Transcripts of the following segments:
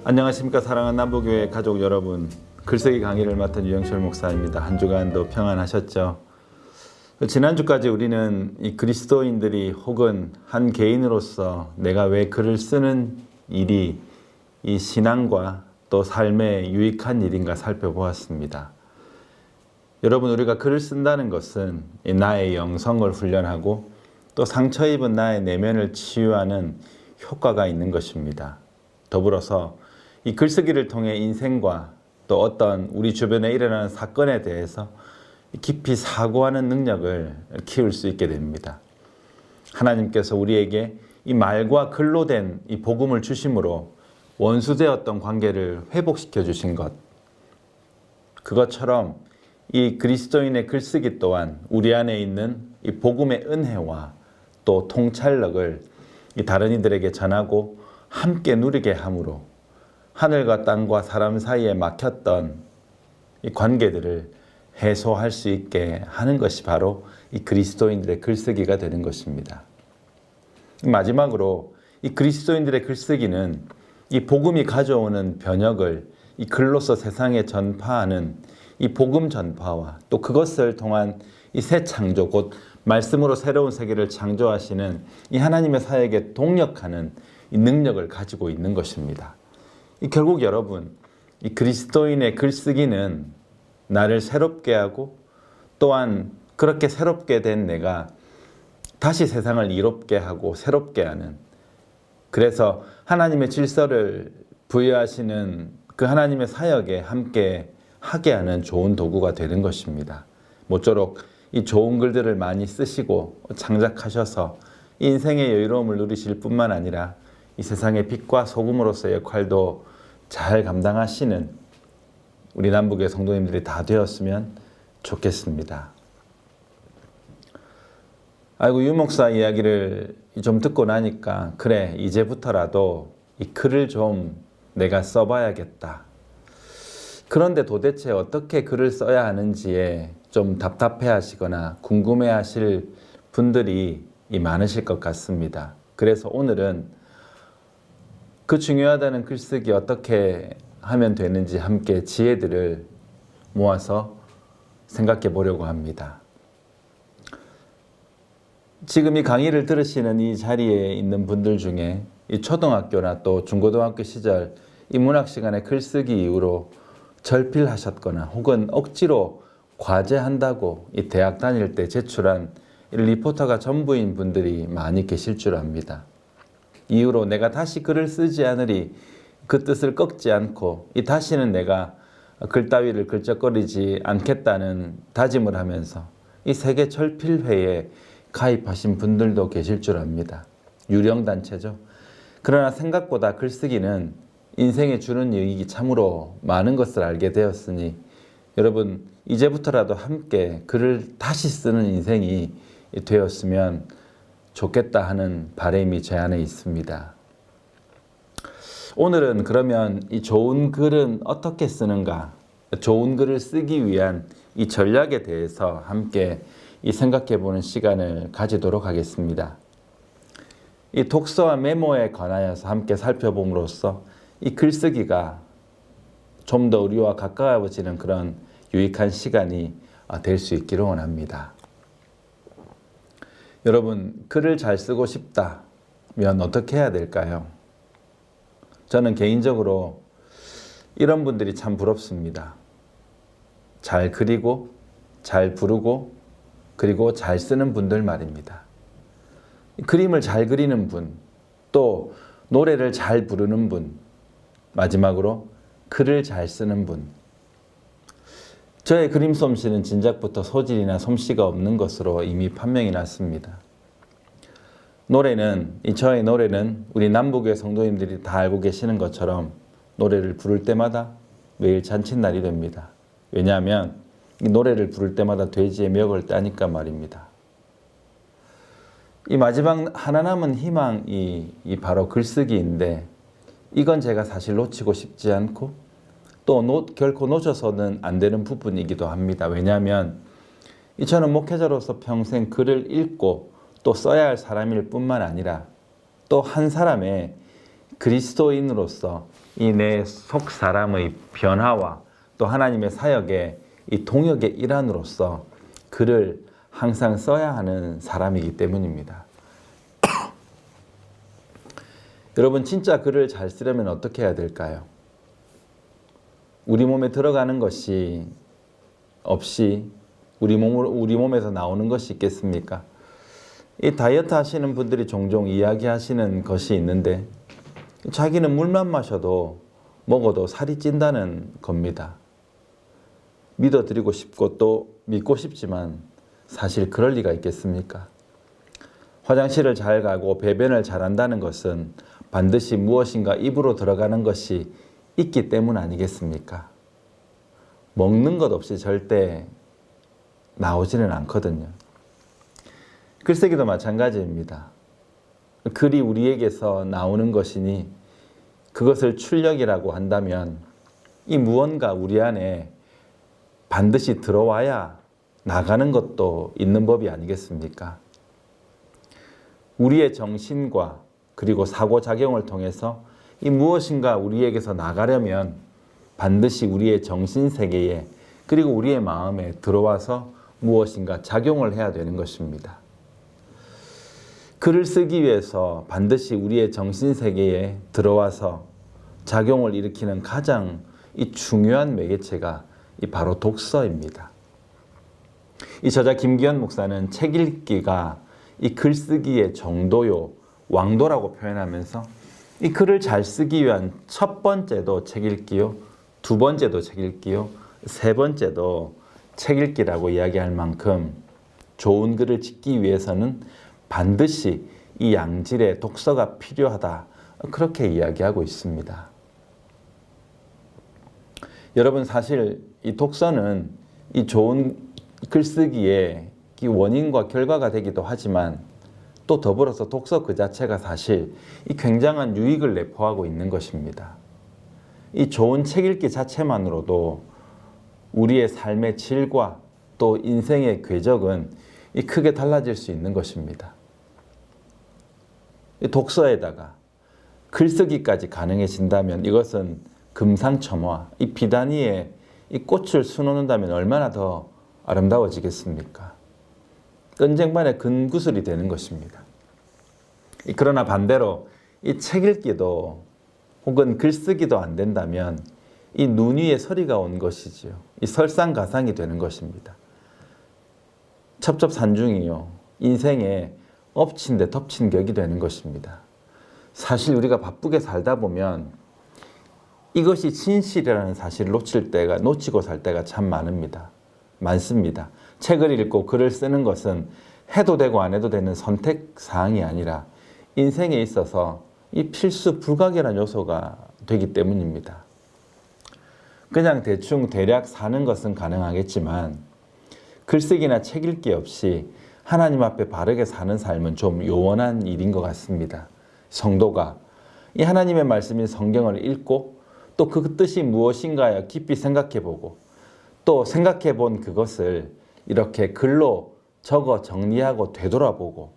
안녕하십니까. 사랑하는 남부교회 가족 여러분, 글쓰기 강의를 맡은 유영철 목사입니다. 한 주간도 평안하셨죠? 지난주까지 우리는 이 그리스도인들이 혹은 한 개인으로서 내가 왜 글을 쓰는 일이 이 신앙과 또 삶에 유익한 일인가 살펴보았습니다. 여러분, 우리가 글을 쓴다는 것은 나의 영성을 훈련하고 또 상처 입은 나의 내면을 치유하는 효과가 있는 것입니다. 더불어서 이 글쓰기를 통해 인생과 또 어떤 우리 주변에 일어나는 사건에 대해서 깊이 사고하는 능력을 키울 수 있게 됩니다. 하나님께서 우리에게 이 말과 글로 된 이 복음을 주심으로 원수되었던 관계를 회복시켜 주신 것, 그것처럼 이 그리스도인의 글쓰기 또한 우리 안에 있는 이 복음의 은혜와 또 통찰력을 이 다른 이들에게 전하고 함께 누리게 함으로 하늘과 땅과 사람 사이에 막혔던 이 관계들을 해소할 수 있게 하는 것이 바로 이 그리스도인들의 글쓰기가 되는 것입니다. 마지막으로 이 그리스도인들의 글쓰기는 이 복음이 가져오는 변혁을 이 글로서 세상에 전파하는 이 복음 전파와 또 그것을 통한 이 새 창조, 곧 말씀으로 새로운 세계를 창조하시는 이 하나님의 사역에 동력하는 이 능력을 가지고 있는 것입니다. 결국 여러분, 이 그리스도인의 글쓰기는 나를 새롭게 하고 또한 그렇게 새롭게 된 내가 다시 세상을 이롭게 하고 새롭게 하는, 그래서 하나님의 질서를 부여하시는 그 하나님의 사역에 함께 하게 하는 좋은 도구가 되는 것입니다. 모쪼록 이 좋은 글들을 많이 쓰시고 창작하셔서 인생의 여유로움을 누리실 뿐만 아니라 이 세상의 빛과 소금으로서의 역할도 잘 감당하시는 우리 남북의 성도님들이 다 되었으면 좋겠습니다. 아이고, 유 목사 이야기를 좀 듣고 나니까 그래, 이제부터라도 이 글을 좀 내가 써봐야겠다. 그런데 도대체 어떻게 글을 써야 하는지에 좀 답답해 하시거나 궁금해 하실 분들이 많으실 것 같습니다. 그래서 오늘은 그 중요하다는 글쓰기 어떻게 하면 되는지 함께 지혜들을 모아서 생각해 보려고 합니다. 지금 이 강의를 들으시는 이 자리에 있는 분들 중에 이 초등학교나 또 중고등학교 시절 이 문학 시간에 글쓰기 이후로 절필하셨거나 혹은 억지로 과제한다고 이 대학 다닐 때 제출한 리포터가 전부인 분들이 많이 계실 줄 압니다. 이후로 내가 다시 글을 쓰지 않으리 그 뜻을 꺾지 않고 이 다시는 내가 글 따위를 글적거리지 않겠다는 다짐을 하면서 이 세계 절필회에 가입하신 분들도 계실 줄 압니다. 유령단체죠. 그러나 생각보다 글쓰기는 인생에 주는 이익이 참으로 많은 것을 알게 되었으니 여러분, 이제부터라도 함께 글을 다시 쓰는 인생이 되었으면 좋겠다 하는 바람이 제 안에 있습니다. 오늘은 그러면 이 좋은 글은 어떻게 쓰는가, 좋은 글을 쓰기 위한 이 전략에 대해서 함께 생각해 보는 시간을 가지도록 하겠습니다. 이 독서와 메모에 관하여서 함께 살펴봄으로써 이 글쓰기가 좀 더 우리와 가까워지는 그런 유익한 시간이 될 수 있기를 원합니다. 여러분, 글을 잘 쓰고 싶다면 어떻게 해야 될까요? 저는 개인적으로 이런 분들이 참 부럽습니다. 잘 그리고 잘 부르고 그리고 잘 쓰는 분들 말입니다. 그림을 잘 그리는 분, 또 노래를 잘 부르는 분, 마지막으로 글을 잘 쓰는 분. 저의 그림 솜씨는 진작부터 소질이나 솜씨가 없는 것으로 이미 판명이 났습니다. 저의 노래는 우리 남북의 성도님들이 다 알고 계시는 것처럼 노래를 부를 때마다 매일 잔칫날이 됩니다. 왜냐하면 이 노래를 부를 때마다 돼지의 멱을 따니까 말입니다. 이 마지막 하나 남은 희망이 바로 글쓰기인데 이건 제가 사실 놓치고 싶지 않고 또 결코 놓쳐서는 안 되는 부분이기도 합니다. 왜냐하면 저는 목회자로서 평생 글을 읽고 또 써야 할 사람일 뿐만 아니라 또 한 사람의 그리스도인으로서 이 내 속 사람의 변화와 또 하나님의 사역의 이 동역의 일환으로서 글을 항상 써야 하는 사람이기 때문입니다. 여러분, 진짜 글을 잘 쓰려면 어떻게 해야 될까요? 우리 몸에 들어가는 것이 없이 우리 몸에서 나오는 것이 있겠습니까? 이 다이어트 하시는 분들이 종종 이야기하시는 것이 있는데, 자기는 물만 마셔도 먹어도 살이 찐다는 겁니다. 믿어드리고 싶고 또 믿고 싶지만 사실 그럴 리가 있겠습니까? 화장실을 잘 가고 배변을 잘한다는 것은 반드시 무엇인가 입으로 들어가는 것이 있기 때문 아니겠습니까? 먹는 것 없이 절대 나오지는 않거든요. 글쓰기도 마찬가지입니다. 글이 우리에게서 나오는 것이니 그것을 출력이라고 한다면 이 무언가 우리 안에 반드시 들어와야 나가는 것도 있는 법이 아니겠습니까? 우리의 정신과 그리고 사고작용을 통해서 이 무엇인가 우리에게서 나가려면 반드시 우리의 정신세계에 그리고 우리의 마음에 들어와서 무엇인가 작용을 해야 되는 것입니다. 글을 쓰기 위해서 반드시 우리의 정신세계에 들어와서 작용을 일으키는 가장 이 중요한 매개체가 바로 독서입니다. 이 저자 김기현 목사는 책 읽기가 이 글쓰기의 정도요, 왕도라고 표현하면서 이 글을 잘 쓰기 위한 첫 번째도 책 읽기요, 두 번째도 책 읽기요, 세 번째도 책 읽기라고 이야기할 만큼 좋은 글을 짓기 위해서는 반드시 이 양질의 독서가 필요하다, 그렇게 이야기하고 있습니다. 여러분, 사실 이 독서는 이 좋은 글쓰기의 이 원인과 결과가 되기도 하지만 또 더불어서 독서 그 자체가 사실 이 굉장한 유익을 내포하고 있는 것입니다. 이 좋은 책 읽기 자체만으로도 우리의 삶의 질과 또 인생의 궤적은 이 크게 달라질 수 있는 것입니다. 이 독서에다가 글쓰기까지 가능해진다면 이것은 금상첨화, 이 비단위에 이 꽃을 수놓는다면 얼마나 더 아름다워지겠습니까? 끈쟁반의 근구슬이 되는 것입니다. 그러나 반대로 이 책 읽기도 혹은 글쓰기도 안 된다면 이 눈 위에 서리가 온 것이지요. 이 설상가상이 되는 것입니다. 첩첩산중이요, 인생에 엎친 데 덮친 격이 되는 것입니다. 사실 우리가 바쁘게 살다 보면 이것이 진실이라는 사실을 놓치고 살 때가 참 많습니다. 책을 읽고 글을 쓰는 것은 해도 되고 안 해도 되는 선택사항이 아니라 인생에 있어서 이 필수 불가결한 요소가 되기 때문입니다. 그냥 대략 사는 것은 가능하겠지만 글쓰기나 책 읽기 없이 하나님 앞에 바르게 사는 삶은 좀 요원한 일인 것 같습니다. 성도가 이 하나님의 말씀인 성경을 읽고 또 그 뜻이 무엇인가 깊이 생각해보고 또 생각해본 그것을 이렇게 글로 적어 정리하고 되돌아보고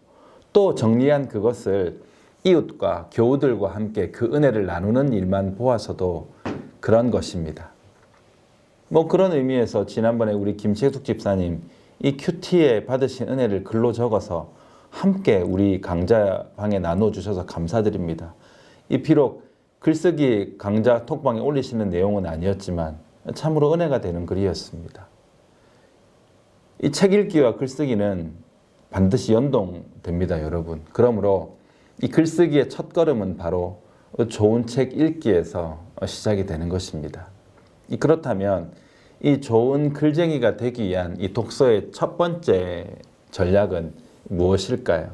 또 정리한 그것을 이웃과 교우들과 함께 그 은혜를 나누는 일만 보아서도 그런 것입니다. 그런 의미에서 지난번에 우리 김채숙 집사님 이 큐티에 받으신 은혜를 글로 적어서 함께 우리 강좌방에 나눠주셔서 감사드립니다. 비록 글쓰기 강좌 톡방에 올리시는 내용은 아니었지만 참으로 은혜가 되는 글이었습니다. 이 책 읽기와 글쓰기는 반드시 연동됩니다, 여러분. 그러므로 이 글쓰기의 첫걸음은 바로 좋은 책 읽기에서 시작이 되는 것입니다. 그렇다면 이 좋은 글쟁이가 되기 위한 이 독서의 첫 번째 전략은 무엇일까요?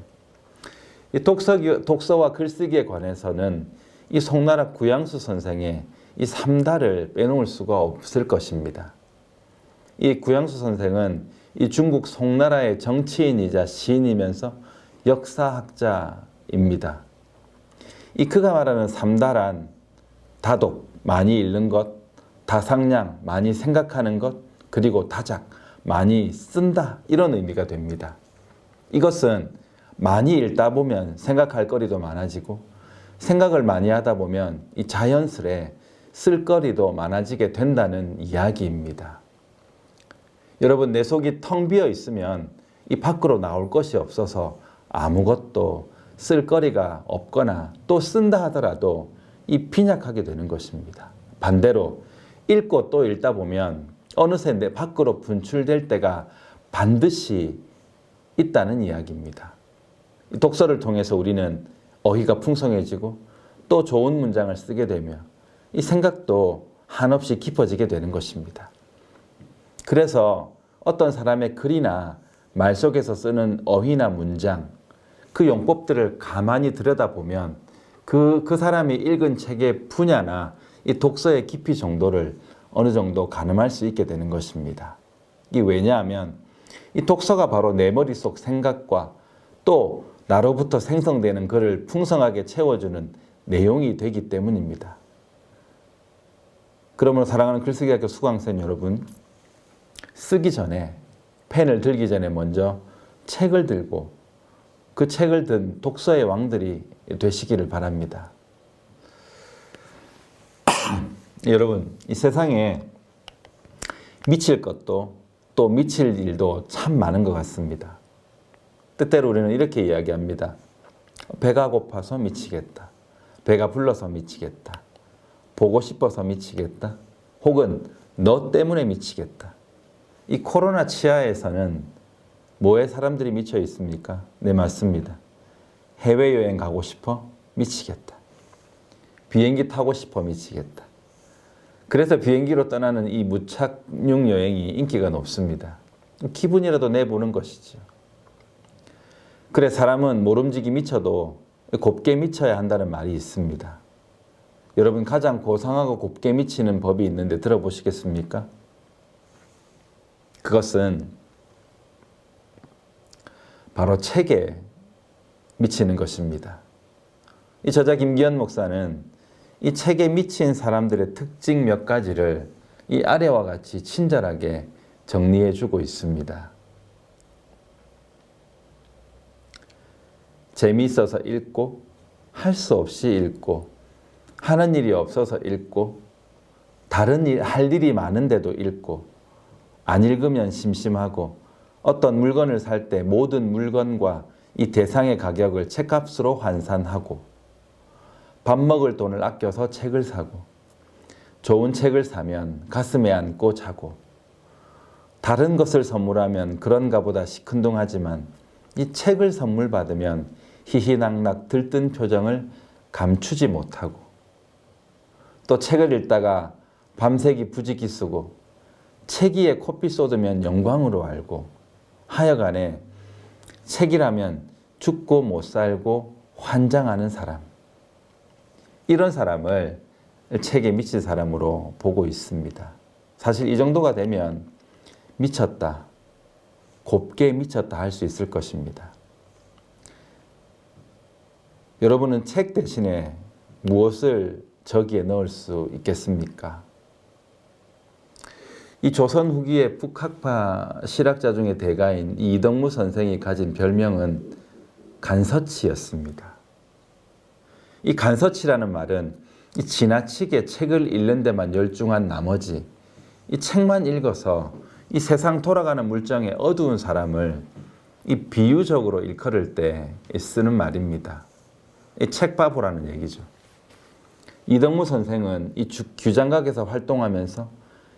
이 독서와 글쓰기에 관해서는 이 송나라 구양수 선생의 이 3다를 빼놓을 수가 없을 것입니다. 이 구양수 선생은 이 중국 송나라의 정치인이자 시인이면서 역사학자입니다. 그가 말하는 3다란 다독, 많이 읽는 것, 다상량, 많이 생각하는 것, 그리고 다작, 많이 쓴다, 이런 의미가 됩니다. 이것은 많이 읽다 보면 생각할 거리도 많아지고 생각을 많이 하다 보면 이 자연스레 쓸거리도 많아지게 된다는 이야기입니다. 여러분, 내 속이 텅 비어 있으면 이 밖으로 나올 것이 없어서 아무것도 쓸거리가 없거나 또 쓴다 하더라도 이 빈약하게 되는 것입니다. 반대로 읽고 또 읽다 보면 어느새 내 밖으로 분출될 때가 반드시 있다는 이야기입니다. 독서를 통해서 우리는 어휘가 풍성해지고 또 좋은 문장을 쓰게 되며 이 생각도 한없이 깊어지게 되는 것입니다. 그래서 어떤 사람의 글이나 말 속에서 쓰는 어휘나 문장, 그 용법들을 가만히 들여다보면 그 사람이 읽은 책의 분야나 이 독서의 깊이 정도를 어느 정도 가늠할 수 있게 되는 것입니다. 이게 왜냐하면 이 독서가 바로 내 머릿속 생각과 또 나로부터 생성되는 글을 풍성하게 채워주는 내용이 되기 때문입니다. 그러므로 사랑하는 글쓰기학교 수강생 여러분, 쓰기 전에, 펜을 들기 전에 먼저 책을 들고 그 책을 든 독서의 왕들이 되시기를 바랍니다. 여러분, 이 세상에 미칠 것도 또 미칠 일도 참 많은 것 같습니다. 때때로 우리는 이렇게 이야기합니다. 배가 고파서 미치겠다. 배가 불러서 미치겠다. 보고 싶어서 미치겠다. 혹은 너 때문에 미치겠다. 이 코로나 치하에서는 뭐에 사람들이 미쳐 있습니까? 네, 맞습니다. 해외여행 가고 싶어? 미치겠다. 비행기 타고 싶어? 미치겠다. 그래서 비행기로 떠나는 이 무착륙 여행이 인기가 높습니다. 기분이라도 내보는 것이죠. 그래, 사람은 모름지기 미쳐도 곱게 미쳐야 한다는 말이 있습니다. 여러분, 가장 고상하고 곱게 미치는 법이 있는데 들어보시겠습니까? 그것은 바로 책에 미치는 것입니다. 이 저자 김기현 목사는 이 책에 미친 사람들의 특징 몇 가지를 이 아래와 같이 친절하게 정리해 주고 있습니다. 재미있어서 읽고, 할 수 없이 읽고, 하는 일이 없어서 읽고, 다른 일, 할 일이 많은데도 읽고, 안 읽으면 심심하고, 어떤 물건을 살 때 모든 물건과 이 대상의 가격을 책값으로 환산하고, 밥 먹을 돈을 아껴서 책을 사고, 좋은 책을 사면 가슴에 안고 자고, 다른 것을 선물하면 그런가 보다 시큰둥하지만 이 책을 선물 받으면 희희낙낙 들뜬 표정을 감추지 못하고, 또 책을 읽다가 밤새기 부지기 쓰고 책 위에 코피 쏟으면 영광으로 알고, 하여간에 책이라면 죽고 못 살고 환장하는 사람, 이런 사람을 책에 미친 사람으로 보고 있습니다. 사실 이 정도가 되면 미쳤다, 곱게 미쳤다 할 수 있을 것입니다. 여러분은 책 대신에 무엇을 저기에 넣을 수 있겠습니까? 이 조선 후기의 북학파 실학자 중에 대가인 이덕무 선생이 가진 별명은 간서치였습니다. 이 간서치라는 말은 이 지나치게 책을 읽는 데만 열중한 나머지 이 책만 읽어서 이 세상 돌아가는 물정에 어두운 사람을 이 비유적으로 일컬을 때 쓰는 말입니다. 이 책바보라는 얘기죠. 이덕무 선생은 이 규장각에서 활동하면서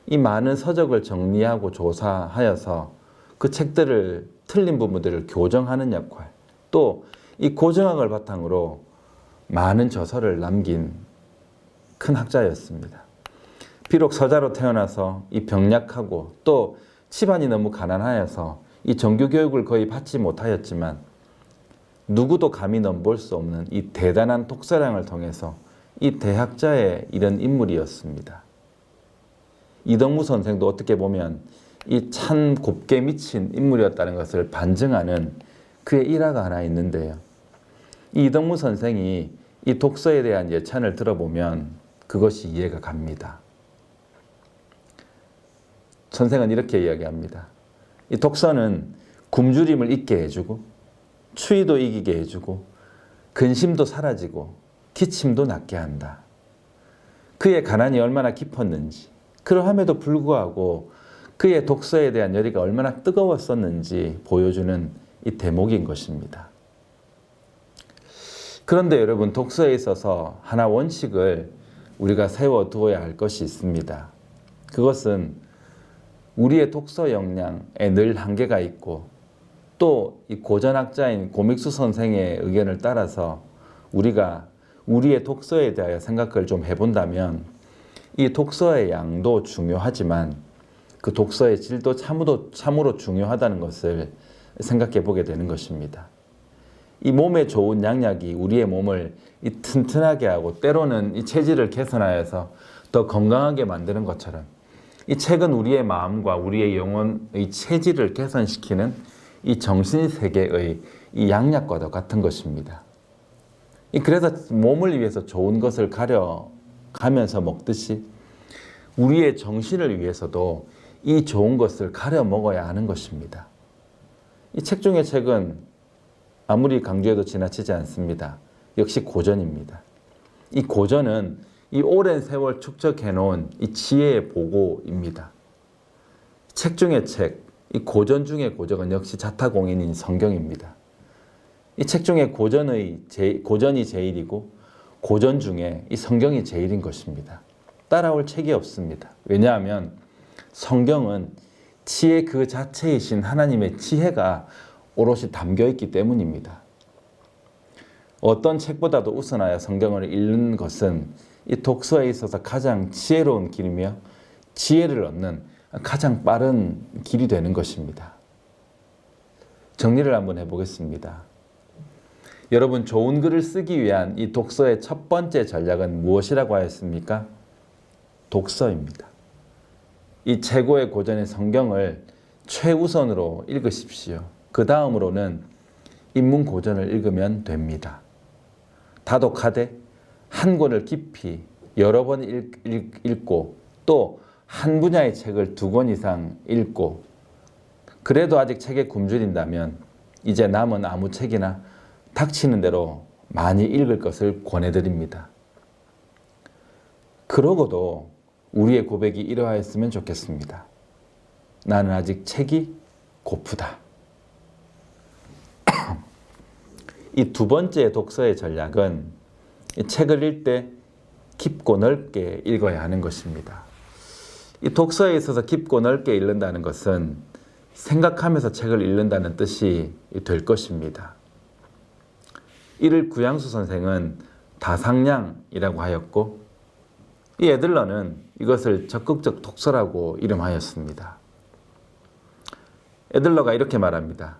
이 많은 서적을 정리하고 조사하여서 그 책들을 틀린 부분들을 교정하는 역할, 또 이 고정학을 바탕으로 많은 저서를 남긴 큰 학자였습니다. 비록 서자로 태어나서 이 병약하고 또 집안이 너무 가난하여서 이 정규 교육을 거의 받지 못하였지만 누구도 감히 넘볼 수 없는 이 대단한 독서량을 통해서 이 대학자의 이런 인물이었습니다. 이덕무 선생도 어떻게 보면 이 참 곱게 미친 인물이었다는 것을 반증하는 그의 일화가 하나 있는데요. 이 이덕무 선생이 이 독서에 대한 예찬을 들어보면 그것이 이해가 갑니다. 선생은 이렇게 이야기합니다. 이 독서는 굶주림을 잊게 해주고, 추위도 이기게 해주고, 근심도 사라지고, 기침도 낫게 한다. 그의 가난이 얼마나 깊었는지, 그러함에도 불구하고 그의 독서에 대한 열의가 얼마나 뜨거웠었는지 보여주는 이 대목인 것입니다. 그런데 여러분, 독서에 있어서 하나 원칙을 우리가 세워두어야 할 것이 있습니다. 그것은 우리의 독서 역량에 늘 한계가 있고, 또 이 고전학자인 고믹수 선생의 의견을 따라서 우리가 우리의 독서에 대하여 생각을 좀 해본다면, 이 독서의 양도 중요하지만 그 독서의 질도 참으로 중요하다는 것을 생각해 보게 되는 것입니다. 이 몸에 좋은 양약이 우리의 몸을 이 튼튼하게 하고 때로는 이 체질을 개선하여서 더 건강하게 만드는 것처럼, 이 책은 우리의 마음과 우리의 영혼의 체질을 개선시키는 이 정신세계의 이 양약과도 같은 것입니다. 그래서 몸을 위해서 좋은 것을 가려가면서 먹듯이 우리의 정신을 위해서도 이 좋은 것을 가려 먹어야 하는 것입니다. 이 책 중의 책은 아무리 강조해도 지나치지 않습니다. 역시 고전입니다. 이 고전은 이 오랜 세월 축적해 놓은 이 지혜의 보고입니다. 책 중의 책, 이 고전 중의 고전은 역시 자타공인인 성경입니다. 이 책 중에 고전이 제일이고 고전 중에 이 성경이 제일인 것입니다. 따라올 책이 없습니다. 왜냐하면 성경은 지혜 그 자체이신 하나님의 지혜가 오롯이 담겨있기 때문입니다. 어떤 책보다도 우선하여 성경을 읽는 것은 이 독서에 있어서 가장 지혜로운 길이며 지혜를 얻는 가장 빠른 길이 되는 것입니다. 정리를 한번 해보겠습니다. 여러분, 좋은 글을 쓰기 위한 이 독서의 첫 번째 전략은 무엇이라고 하였습니까? 독서입니다. 이 최고의 고전인 성경을 최우선으로 읽으십시오. 그 다음으로는 인문 고전을 읽으면 됩니다. 다독하되 한 권을 깊이 여러 번 읽고 또 한 분야의 책을 2권 이상 읽고, 그래도 아직 책에 굶주린다면 이제 남은 아무 책이나 닥치는 대로 많이 읽을 것을 권해드립니다. 그러고도 우리의 고백이 이러하였으면 좋겠습니다. 나는 아직 책이 고프다. 이 두 번째 독서의 전략은 이 책을 읽을 때 깊고 넓게 읽어야 하는 것입니다. 이 독서에 있어서 깊고 넓게 읽는다는 것은 생각하면서 책을 읽는다는 뜻이 될 것입니다. 이를 구양수 선생은 다상량이라고 하였고, 이 애들러는 이것을 적극적 독서라고 이름하였습니다. 애들러가 이렇게 말합니다.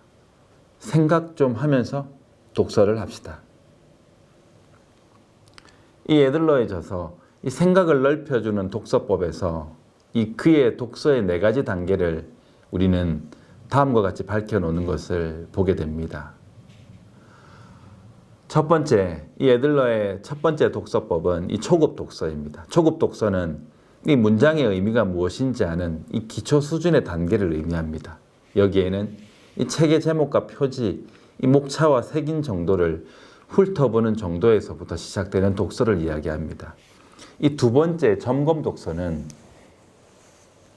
생각 좀 하면서 독서를 합시다. 이 애들러에 져서 이 생각을 넓혀주는 독서법에서 이 그의 독서의 4가지 단계를 우리는 다음과 같이 밝혀놓는 것을 보게 됩니다. 첫 번째, 이 애들러의 첫 번째 독서법은 이 초급 독서입니다. 초급 독서는 이 문장의 의미가 무엇인지 아는 이 기초 수준의 단계를 의미합니다. 여기에는 이 책의 제목과 표지, 이 목차와 색인 정도를 훑어보는 정도에서부터 시작되는 독서를 이야기합니다. 이 두 번째 점검 독서는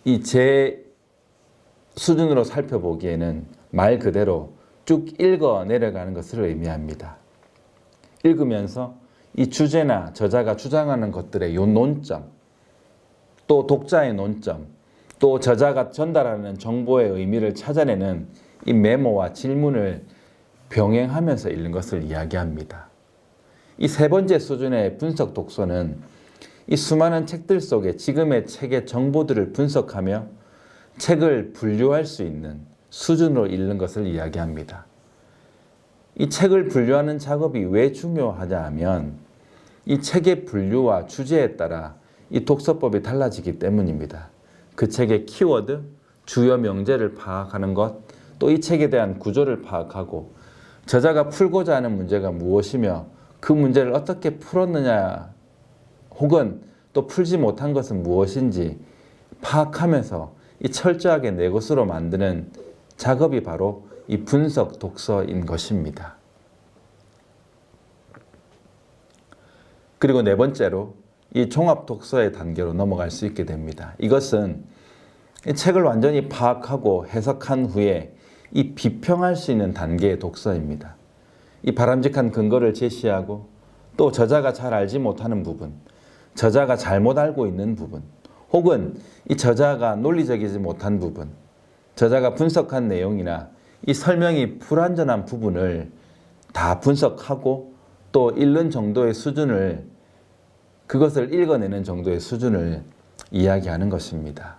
이 제 수준으로 살펴보기에는 말 그대로 쭉 읽어 내려가는 것을 의미합니다. 읽으면서 이 주제나 저자가 주장하는 것들의 요 논점, 또 독자의 논점, 또 저자가 전달하는 정보의 의미를 찾아내는 이 메모와 질문을 병행하면서 읽는 것을 이야기합니다. 이 세 번째 수준의 분석 독서는 이 수많은 책들 속에 지금의 책의 정보들을 분석하며 책을 분류할 수 있는 수준으로 읽는 것을 이야기합니다. 이 책을 분류하는 작업이 왜 중요하냐 하면 이 책의 분류와 주제에 따라 이 독서법이 달라지기 때문입니다. 그 책의 키워드, 주요 명제를 파악하는 것, 또 이 책에 대한 구조를 파악하고 저자가 풀고자 하는 문제가 무엇이며 그 문제를 어떻게 풀었느냐, 혹은 또 풀지 못한 것은 무엇인지 파악하면서 이 철저하게 내 것으로 만드는 작업이 바로 이 분석 독서인 것입니다. 그리고 네 번째로 이 종합 독서의 단계로 넘어갈 수 있게 됩니다. 이것은 이 책을 완전히 파악하고 해석한 후에 이 비평할 수 있는 단계의 독서입니다. 이 바람직한 근거를 제시하고 또 저자가 잘 알지 못하는 부분, 저자가 잘못 알고 있는 부분, 혹은 이 저자가 논리적이지 못한 부분, 저자가 분석한 내용이나 이 설명이 불완전한 부분을 다 분석하고 또 읽는 정도의 수준을, 그것을 읽어내는 정도의 수준을 이야기하는 것입니다.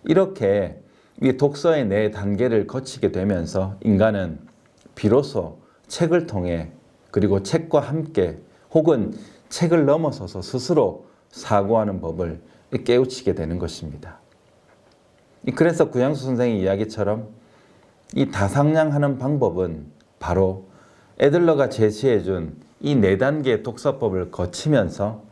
이렇게 이 독서의 네 단계를 거치게 되면서 인간은 비로소 책을 통해, 그리고 책과 함께 혹은 책을 넘어서서 스스로 사고하는 법을 깨우치게 되는 것입니다. 그래서 구양수 선생의 이야기처럼 이 다상량하는 방법은 바로 애들러가 제시해준 이 네 단계의 독서법을 거치면서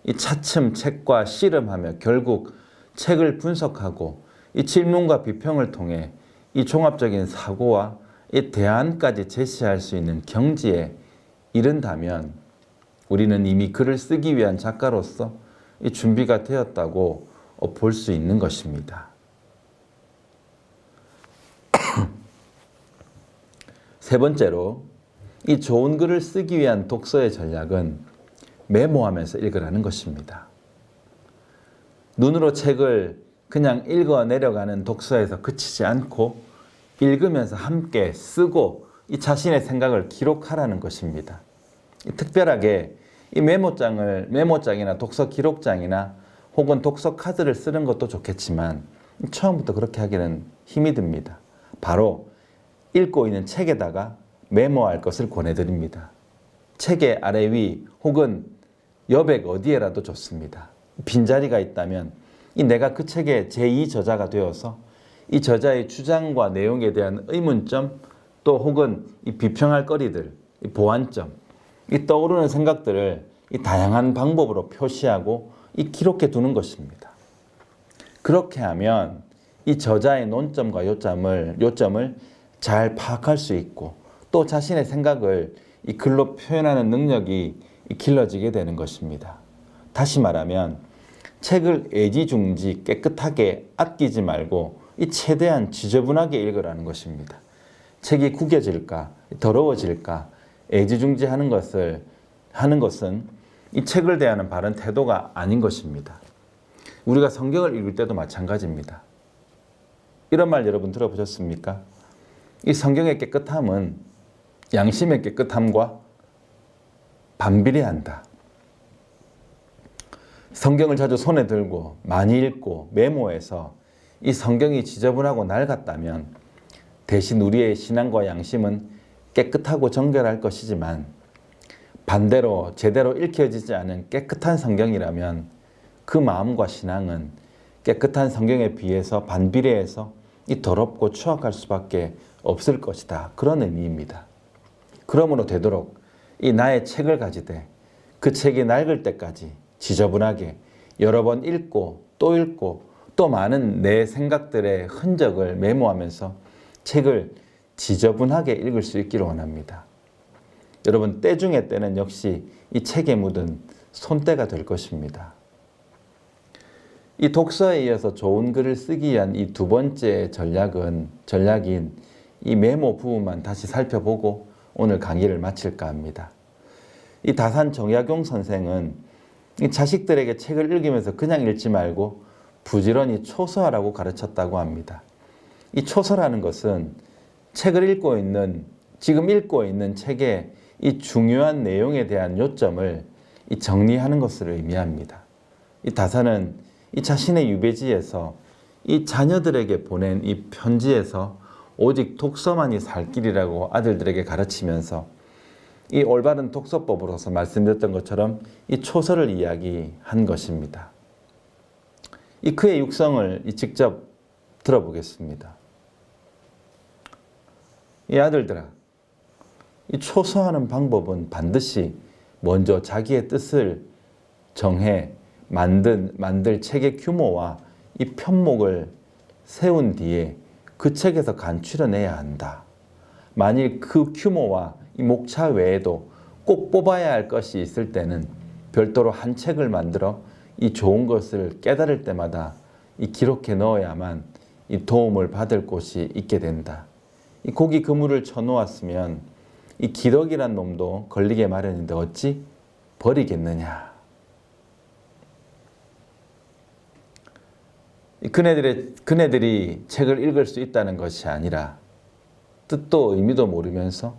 이 차츰 책과 씨름하며 결국 책을 분석하고 이 질문과 비평을 통해 이 종합적인 사고와 이 대안까지 제시할 수 있는 경지에 이른다면 우리는 이미 글을 쓰기 위한 작가로서 이 준비가 되었다고 볼 수 있는 것입니다. 세 번째로, 이 좋은 글을 쓰기 위한 독서의 전략은 메모하면서 읽으라는 것입니다. 눈으로 책을 그냥 읽어 내려가는 독서에서 그치지 않고 읽으면서 함께 쓰고 이 자신의 생각을 기록하라는 것입니다. 특별하게 이 메모장이나 독서 기록장이나 혹은 독서 카드를 쓰는 것도 좋겠지만 처음부터 그렇게 하기는 힘이 듭니다. 바로 읽고 있는 책에다가 메모할 것을 권해드립니다. 책의 아래 위 혹은 여백 어디에라도 좋습니다. 빈자리가 있다면 내가 그 책의 제2 저자가 되어서 이 저자의 주장과 내용에 대한 의문점, 또 혹은 이 비평할 거리들, 이 보완점, 이 떠오르는 생각들을 이 다양한 방법으로 표시하고 이 기록해 두는 것입니다. 그렇게 하면 이 저자의 논점과 요점을 잘 파악할 수 있고 또 자신의 생각을 이 글로 표현하는 능력이 길러지게 되는 것입니다. 다시 말하면 책을 애지중지 깨끗하게 아끼지 말고 이 최대한 지저분하게 읽으라는 것입니다. 책이 구겨질까, 더러워질까, 애지중지하는 것은 이 책을 대하는 바른 태도가 아닌 것입니다. 우리가 성경을 읽을 때도 마찬가지입니다. 이런 말 여러분 들어보셨습니까? 이 성경의 깨끗함은 양심의 깨끗함과 반비례한다. 성경을 자주 손에 들고 많이 읽고 메모해서 이 성경이 지저분하고 낡았다면 대신 우리의 신앙과 양심은 깨끗하고 정결할 것이지만 반대로 제대로 읽혀지지 않은 깨끗한 성경이라면 그 마음과 신앙은 깨끗한 성경에 비해서 반비례해서 이 더럽고 추악할 수밖에 없을 것이다. 그런 의미입니다. 그러므로 되도록 이 나의 책을 가지되 그 책이 낡을 때까지 지저분하게 여러 번 읽고 또 많은 내 생각들의 흔적을 메모하면서 책을 지저분하게 읽을 수 있기를 원합니다. 여러분, 때 중에 때는 역시 이 책에 묻은 손때가 될 것입니다. 이 독서에 이어서 좋은 글을 쓰기 위한 이 두 번째 전략인 이 메모 부분만 다시 살펴보고 오늘 강의를 마칠까 합니다. 이 다산 정약용 선생은 이 자식들에게 책을 읽으면서 그냥 읽지 말고 부지런히 초서하라고 가르쳤다고 합니다. 이 초서라는 것은 지금 읽고 있는 책의 이 중요한 내용에 대한 요점을 이 정리하는 것을 의미합니다. 이 다산은 이 자신의 유배지에서 이 자녀들에게 보낸 이 편지에서 오직 독서만이 살 길이라고 아들들에게 가르치면서 이 올바른 독서법으로서 말씀드렸던 것처럼 이 초서를 이야기한 것입니다. 이 그의 육성을 직접 들어보겠습니다. 이 아들들아, 이 초서하는 방법은 반드시 먼저 자기의 뜻을 정해 만들 책의 규모와 이 편목을 세운 뒤에 그 책에서 간추려내야 한다. 만일 그 규모와 이 목차 외에도 꼭 뽑아야 할 것이 있을 때는 별도로 한 책을 만들어 이 좋은 것을 깨달을 때마다 이 기록해 넣어야만 이 도움을 받을 곳이 있게 된다. 이 고기 그물을 쳐놓았으면 이 기덕이란 놈도 걸리게 마련인데 어찌 버리겠느냐. 그네들이 책을 읽을 수 있다는 것이 아니라 뜻도 의미도 모르면서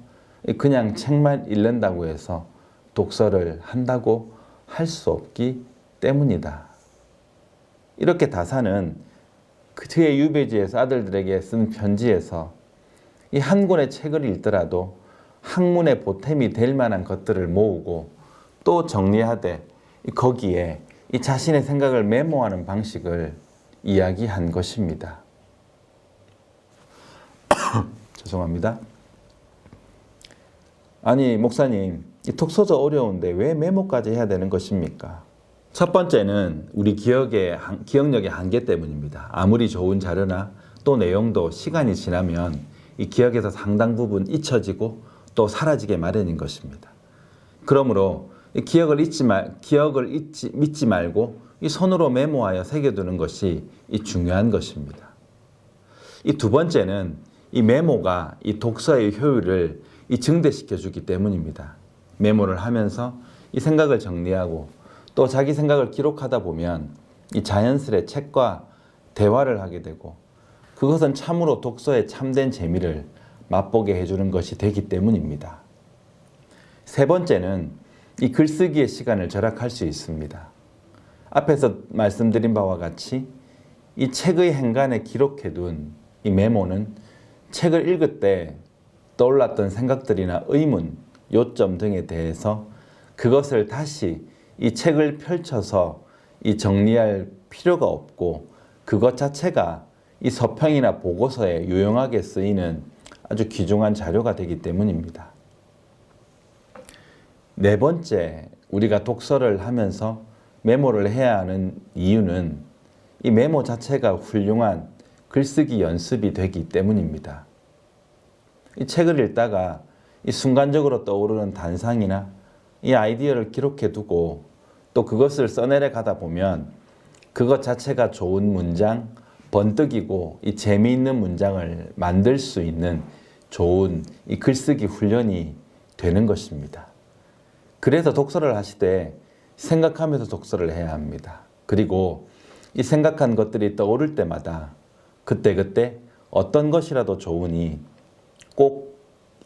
그냥 책만 읽는다고 해서 독서를 한다고 할 수 없기 때문이다. 이렇게 다사는 그의 유배지에서 아들들에게 쓴 편지에서 이 한 권의 책을 읽더라도 학문의 보탬이 될 만한 것들을 모으고 또 정리하되 거기에 이 자신의 생각을 메모하는 방식을 이야기한 것입니다. 죄송합니다. 아니 목사님, 이 독서도 어려운데 왜 메모까지 해야 되는 것입니까? 첫 번째는 우리 기억력의 한계 때문입니다. 아무리 좋은 자료나 또 내용도 시간이 지나면 이 기억에서 상당 부분 잊혀지고 또 사라지게 마련인 것입니다. 그러므로 기억을 잊지 말고 이 손으로 메모하여 새겨두는 것이 이 중요한 것입니다. 이 두 번째는 이 메모가 이 독서의 효율을 이 증대시켜 주기 때문입니다. 메모를 하면서 이 생각을 정리하고 또 자기 생각을 기록하다 보면 이 자연스레 책과 대화를 하게 되고 그것은 참으로 독서의 참된 재미를 맛보게 해주는 것이 되기 때문입니다. 세 번째는 이 글쓰기의 시간을 절약할 수 있습니다. 앞에서 말씀드린 바와 같이 이 책의 행간에 기록해둔 이 메모는 책을 읽을 때 떠올랐던 생각들이나 의문, 요점 등에 대해서 그것을 다시 이 책을 펼쳐서 이 정리할 필요가 없고 그것 자체가 이 서평이나 보고서에 유용하게 쓰이는 아주 귀중한 자료가 되기 때문입니다. 네 번째, 우리가 독서를 하면서 메모를 해야 하는 이유는 이 메모 자체가 훌륭한 글쓰기 연습이 되기 때문입니다. 이 책을 읽다가 이 순간적으로 떠오르는 단상이나 이 아이디어를 기록해 두고 또 그것을 써내려 가다 보면 그것 자체가 좋은 문장, 번뜩이고 이 재미있는 문장을 만들 수 있는 좋은 이 글쓰기 훈련이 되는 것입니다. 그래서 독서를 하시되 생각하면서 독서를 해야 합니다. 그리고 이 생각한 것들이 떠오를 때마다 그때그때 어떤 것이라도 좋으니 꼭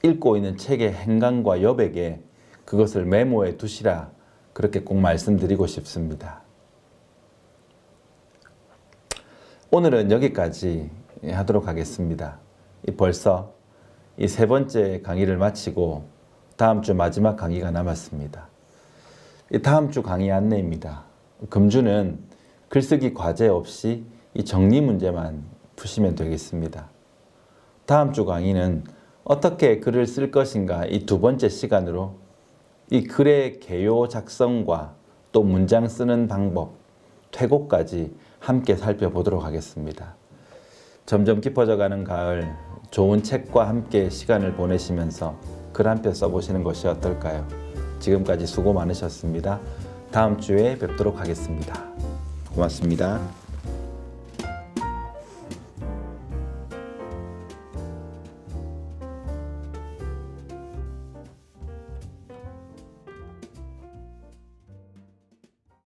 읽고 있는 책의 행간과 여백에 그것을 메모해 두시라 그렇게 꼭 말씀드리고 싶습니다. 오늘은 여기까지 하도록 하겠습니다. 벌써 이 세 번째 강의를 마치고 다음 주 마지막 강의가 남았습니다. 다음 주 강의 안내입니다. 금주는 글쓰기 과제 없이 이 정리 문제만 푸시면 되겠습니다. 다음 주 강의는 어떻게 글을 쓸 것인가 이 두 번째 시간으로 이 글의 개요 작성과 또 문장 쓰는 방법, 퇴고까지 함께 살펴보도록 하겠습니다. 점점 깊어져가는 가을, 좋은 책과 함께 시간을 보내시면서 글 한 편 써보시는 것이 어떨까요? 지금까지 수고 많으셨습니다. 다음 주에 뵙도록 하겠습니다. 고맙습니다.